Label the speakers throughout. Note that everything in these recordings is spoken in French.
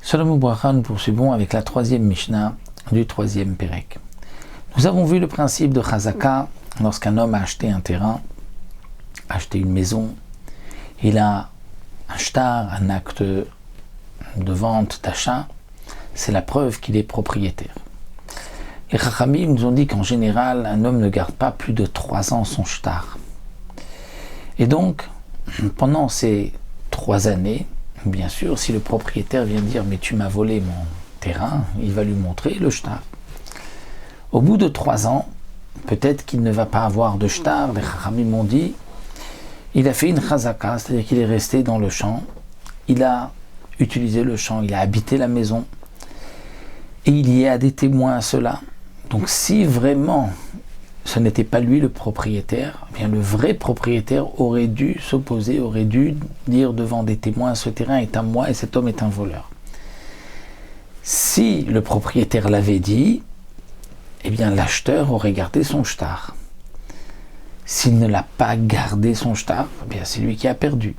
Speaker 1: Shalom Ubracha, nous poursuivons avec la troisième Mishnah du troisième Pérec. Nous avons vu le principe de Chazaka lorsqu'un homme a acheté un terrain, a acheté une maison, il a un shtar, un acte de vente, d'achat, c'est la preuve qu'il est propriétaire. Les Chachamim nous ont dit qu'en général, un homme ne garde pas plus de 3 ans son shtar. Et donc, pendant ces 3 années, bien sûr, si le propriétaire vient dire « mais tu m'as volé mon terrain », il va lui montrer le shtar. Au bout de 3 ans, peut-être qu'il ne va pas avoir de shtar. Les Chachamim m'ont dit il a fait une chazaka, c'est-à-dire qu'il est resté dans le champ, il a utilisé le champ, il a habité la maison, et il y a des témoins à cela. Donc si vraiment ce n'était pas lui le propriétaire, eh bien le vrai propriétaire aurait dû s'opposer, aurait dû dire devant des témoins, ce terrain est à moi et cet homme est un voleur. Si le propriétaire l'avait dit, eh bien l'acheteur aurait gardé son shtar. S'il ne l'a pas gardé son shtar, eh bien c'est lui qui a perdu.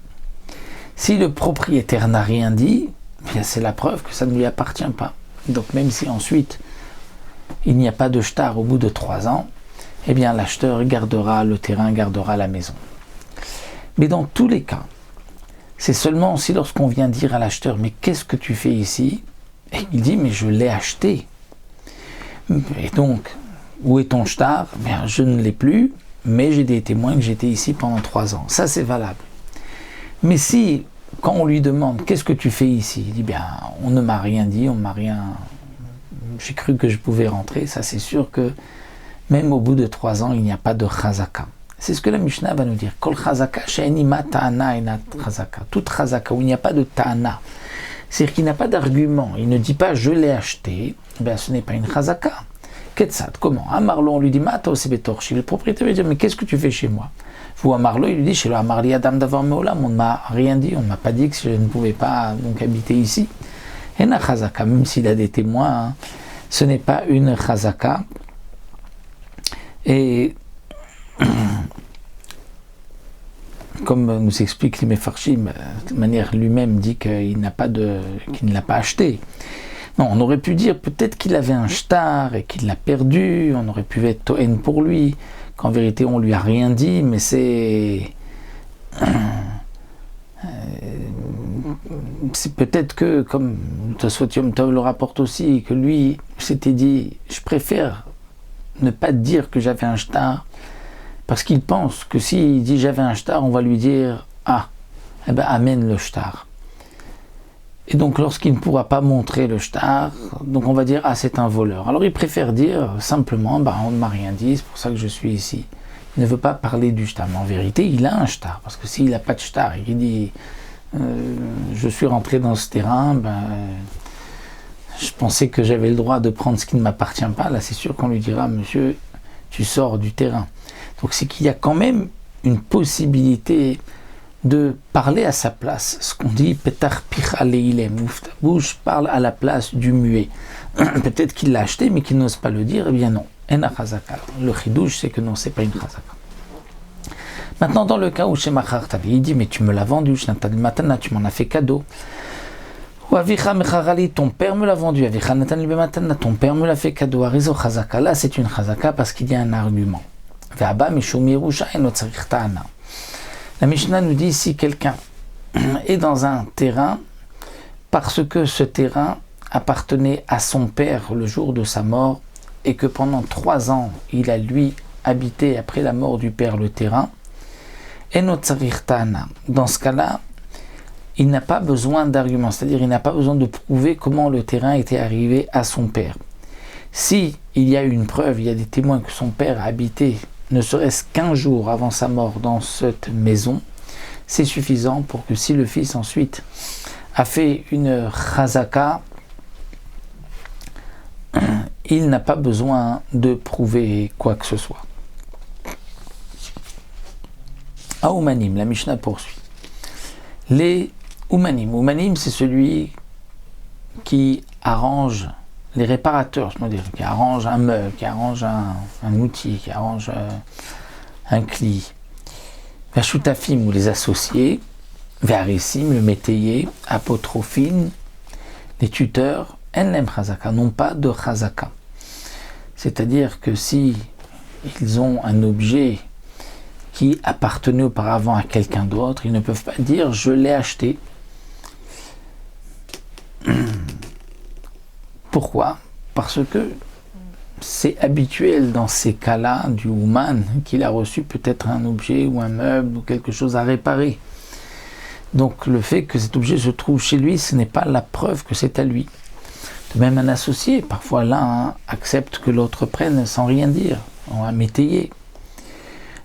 Speaker 1: Si le propriétaire n'a rien dit, eh bien c'est la preuve que ça ne lui appartient pas. Donc même si ensuite il n'y a pas de shtar au bout de 3 ans, eh bien l'acheteur gardera le terrain, gardera la maison. Mais dans tous les cas, c'est seulement si lorsqu'on vient dire à l'acheteur « mais qu'est-ce que tu fais ici ?» et il dit « mais je l'ai acheté ». Et donc, où est ton shtar ? Bien, je ne l'ai plus, mais j'ai des témoins que j'étais ici pendant 3 ans. Ça, c'est valable. Mais si, quand on lui demande « qu'est-ce que tu fais ici ?» il dit « bien, on ne m'a rien dit, on m'a rien... j'ai cru que je pouvais rentrer », ça c'est sûr que même au bout de 3 ans, il n'y a pas de chazaka. C'est ce que la Mishnah va nous dire. Kol chazaka she'enima ta'ana enat chazaka. Toute chazaka où il n'y a pas de ta'ana, c'est-à-dire qu'il n'a pas d'argument. Il ne dit pas je l'ai acheté. Ben ce n'est pas une chazaka. Ketsad, comment? Amarlo, on lui dit mata osebetorchi. Le propriétaire lui dit mais qu'est-ce que tu fais chez moi? Vous Amarlo, il lui dit chez le Amarli Adam davar meolam. On ne m'a rien dit, on ne m'a pas dit que je ne pouvais pas donc habiter ici. Ena chazaka, même s'il a des témoins, hein, ce n'est pas une chazaka. Et comme nous explique les Mefarshim, de manière lui-même dit qu'il ne l'a pas acheté. Non, on aurait pu dire peut-être qu'il avait un shtar et qu'il l'a perdu, on aurait pu être Toen pour lui, qu'en vérité on lui a rien dit, mais c'est peut-être que, comme Tosfot Yom Tov le rapporte aussi, que lui s'était dit je préfère ne pas dire que j'avais un shtar, parce qu'il pense que s'il dit j'avais un shtar, on va lui dire ah, eh ben amène le shtar. Et donc lorsqu'il ne pourra pas montrer le shtar, donc on va dire ah c'est un voleur. Alors il préfère dire simplement bah on ne m'a rien dit, c'est pour ça que je suis ici. Il ne veut pas parler du shtar, mais en vérité il a un shtar, parce que s'il n'a pas de shtar et qu'il dit je suis rentré dans ce terrain, ben je pensais que j'avais le droit de prendre ce qui ne m'appartient pas. Là, c'est sûr qu'on lui dira, monsieur, tu sors du terrain. Donc, c'est qu'il y a quand même une possibilité de parler à sa place. Ce qu'on dit, petar picha leilem, ouvre ta bouche, parle à la place du muet. Peut-être qu'il l'a acheté, mais qu'il n'ose pas le dire. Eh bien, non. Ena chazaka. Le chidouche, c'est que non, c'est pas une chazaka. Maintenant, dans le cas où chez Machar Tavi, il dit, mais tu me l'as vendu, tu m'en as fait cadeau. Ou Avicha Mecharali, ton père me l'a vendu, Avicha Natan Libematana, ton père me l'a fait cadeau, Arizo Chazaka, là c'est une Chazaka parce qu'il y a un argument. Ve'aba Mishum Yerusha eno tzarich ta'ana. La Mishnah nous dit si quelqu'un est dans un terrain parce que ce terrain appartenait à son père le jour de sa mort et que pendant 3 ans il a lui habité après la mort du père le terrain, eno tzarich ta'ana. Dans ce cas-là, il n'a pas besoin d'arguments, c'est-à-dire il n'a pas besoin de prouver comment le terrain était arrivé à son père. Si il y a une preuve, il y a des témoins que son père a habité ne serait-ce qu'1 jour avant sa mort dans cette maison, c'est suffisant pour que si le fils ensuite a fait une chazaka, il n'a pas besoin de prouver quoi que ce soit. Aoumanim, la Mishnah poursuit. Les Oumanim, c'est celui qui arrange les réparateurs, c'est-à-dire qui arrange un meuble, qui arrange un outil, qui arrange un cli. Vachutafim ou les associés, Veharissim, le métayer, Apotrophine, Les tuteurs, en lem chazaka, n'ont pas de chazaka. C'est-à-dire que si ils ont un objet qui appartenait auparavant à quelqu'un d'autre, ils ne peuvent pas dire je l'ai acheté. Pourquoi? Parce que c'est habituel dans ces cas-là du Ouman qu'il a reçu peut-être un objet ou un meuble ou quelque chose à réparer. Donc le fait que cet objet se trouve chez lui, ce n'est pas la preuve que c'est à lui. De même un associé, parfois l'un accepte que l'autre prenne sans rien dire, on va métayer.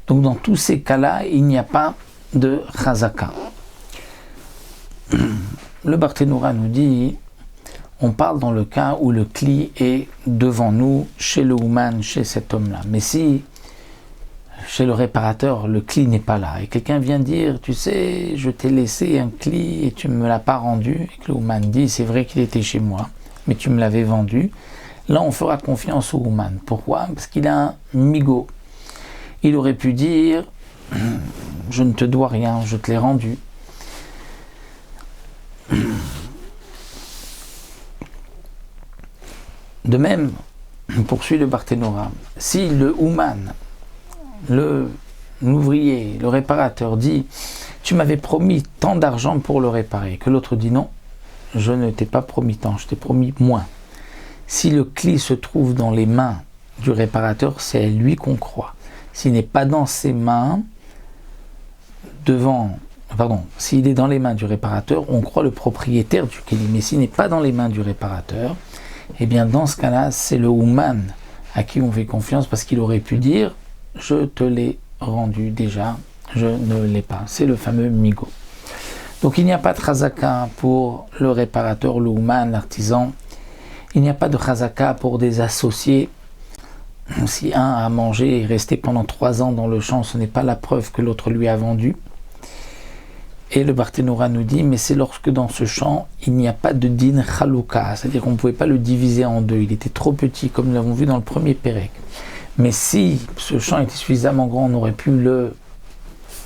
Speaker 1: Donc dans tous ces cas-là, il n'y a pas de chazaka. Le Barthénoura nous dit, on parle dans le cas où le kli est devant nous, chez le Ouman, chez cet homme-là. Mais si, chez le réparateur, le kli n'est pas là, et quelqu'un vient dire, tu sais, je t'ai laissé un kli et tu ne me l'as pas rendu, et que le Ouman dit, c'est vrai qu'il était chez moi, mais tu me l'avais vendu, là on fera confiance au Ouman. Pourquoi? Parce qu'il a un migo. Il aurait pu dire, je ne te dois rien, je te l'ai rendu. De même, poursuit le Barthénoura, si le Ouman, l'ouvrier, le réparateur dit « Tu m'avais promis tant d'argent pour le réparer », que l'autre dit « Non, je ne t'ai pas promis tant, je t'ai promis moins ». Si le kli se trouve dans les mains du réparateur, c'est à lui qu'on croit. S'il n'est pas dans ses mains, s'il est dans les mains du réparateur, on croit le propriétaire du kli. Mais s'il n'est pas dans les mains du réparateur, eh bien dans ce cas-là, c'est le Ouman à qui on fait confiance parce qu'il aurait pu dire « Je te l'ai rendu déjà, je ne l'ai pas ». C'est le fameux migo. Donc il n'y a pas de chazaka pour le réparateur, le Ouman, l'artisan. Il n'y a pas de chazaka pour des associés. Si un a mangé et est resté pendant 3 ans dans le champ, ce n'est pas la preuve que l'autre lui a vendu. Et le Barthénoura nous dit, mais c'est lorsque dans ce champ, il n'y a pas de din chalouka, c'est-à-dire qu'on ne pouvait pas le diviser en deux, il était trop petit, comme nous l'avons vu dans le premier pérec. Mais si ce champ était suffisamment grand, on aurait pu le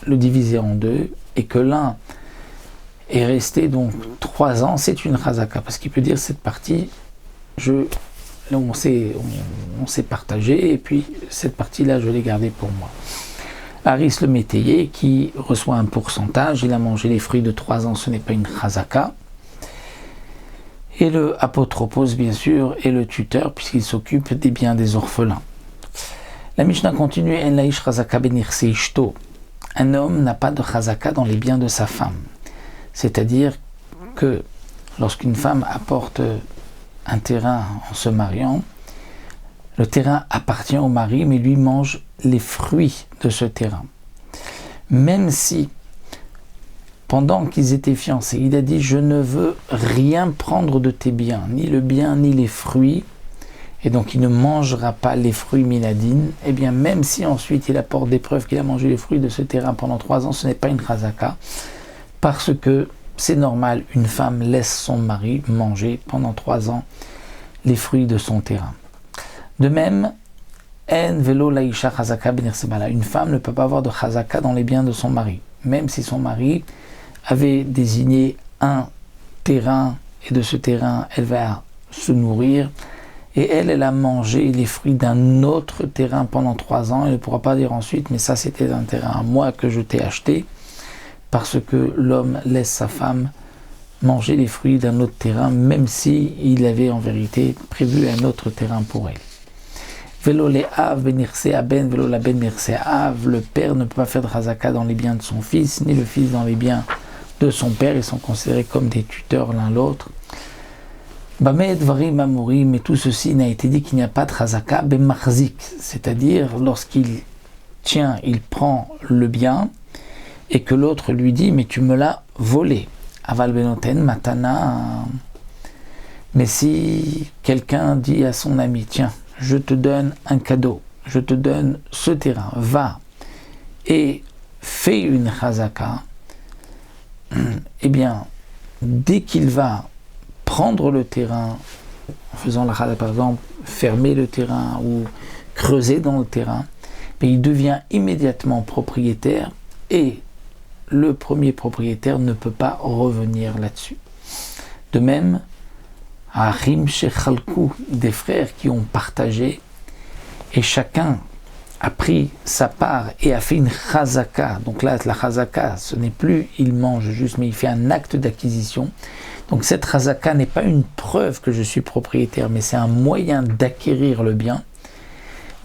Speaker 1: diviser en deux, et que l'un est resté donc 3 ans, c'est une chazaka, parce qu'il peut dire cette partie, on s'est partagé, et puis cette partie-là, je l'ai gardée pour moi. Haris le métayer qui reçoit un pourcentage, il a mangé les fruits de 3 ans, ce n'est pas une chazaka. Et le apotropos, bien sûr, est le tuteur, puisqu'il s'occupe des biens des orphelins. La Mishnah continue, En laïsh chazaka benirse ishto. Un homme n'a pas de chazaka dans les biens de sa femme. C'est-à-dire que lorsqu'une femme apporte un terrain en se mariant, le terrain appartient au mari, mais lui mange les fruits de ce terrain. Même si, pendant qu'ils étaient fiancés, il a dit « Je ne veux rien prendre de tes biens, ni le bien, ni les fruits », et donc il ne mangera pas les fruits minadines, et bien même si ensuite il apporte des preuves qu'il a mangé les fruits de ce terrain pendant 3 ans, ce n'est pas une chazaka, parce que c'est normal, une femme laisse son mari manger pendant 3 ans les fruits de son terrain. De même, une femme ne peut pas avoir de chazaka dans les biens de son mari, même si son mari avait désigné un terrain, et de ce terrain, elle va se nourrir, et elle a mangé les fruits d'un autre terrain pendant 3 ans, elle ne pourra pas dire ensuite, mais ça c'était un terrain à moi que je t'ai acheté, parce que l'homme laisse sa femme manger les fruits d'un autre terrain, même si il avait en vérité prévu un autre terrain pour elle. Le père ne peut pas faire de chazaka dans les biens de son fils, ni le fils dans les biens de son père, ils sont considérés comme des tuteurs l'un l'autre. Mais tout ceci n'a été dit qu'il n'y a pas de chazaka bemarzik, c'est-à-dire lorsqu'il tient, il prend le bien, et que l'autre lui dit, mais tu me l'as volé. Aval benoten matana. Mais si quelqu'un dit à son ami, tiens, je te donne un cadeau, je te donne ce terrain, va et fais une chazaka, eh bien, dès qu'il va prendre le terrain, en faisant la chazaka, par exemple, fermer le terrain ou creuser dans le terrain, mais il devient immédiatement propriétaire et le premier propriétaire ne peut pas revenir là-dessus. De même, Achim shechalku, des frères qui ont partagé, et chacun a pris sa part et a fait une chazaka. Donc là, la chazaka, ce n'est plus il mange juste, mais il fait un acte d'acquisition. Donc cette chazaka n'est pas une preuve que je suis propriétaire, mais c'est un moyen d'acquérir le bien.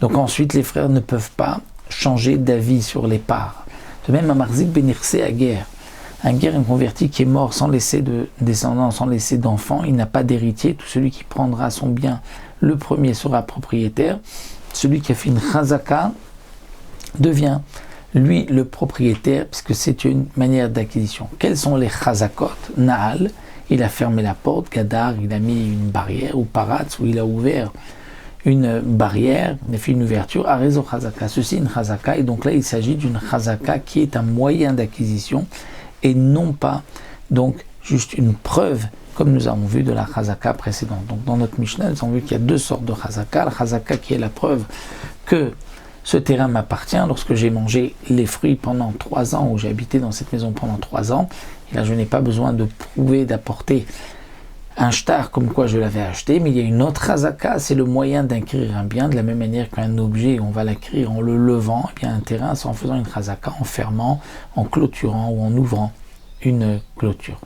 Speaker 1: Donc ensuite, les frères ne peuvent pas changer d'avis sur les parts. De même, un marzik benirse à guerre. Un guerre converti qui est mort sans laisser de descendants, sans laisser d'enfants, il n'a pas d'héritier. Tout celui qui prendra son bien, le premier sera propriétaire. Celui qui a fait une chazaka devient, lui, le propriétaire, puisque c'est une manière d'acquisition. Quels sont les chazakot? Naal, il a fermé la porte. Gadar, il a mis une barrière. Ou paratz, où il a ouvert une barrière, il a fait une ouverture. Arezo chazaka, ceci est une chazaka. Et donc là, il s'agit d'une chazaka qui est un moyen d'acquisition et non pas, donc, juste une preuve, comme nous avons vu de la chazaka précédente. Donc dans notre Mishnah, nous avons vu qu'il y a deux sortes de chazaka. La chazaka qui est la preuve que ce terrain m'appartient lorsque j'ai mangé les fruits pendant 3 ans, ou j'ai habité dans cette maison pendant 3 ans. Et là, je n'ai pas besoin de prouver, d'apporter un shtar comme quoi je l'avais acheté. Mais il y a une autre chazaka, c'est le moyen d'acquérir un bien, de la même manière qu'un objet, on va l'acquérir en le levant. Et bien un terrain, c'est en faisant une chazaka, en fermant, en clôturant ou en ouvrant une clôture.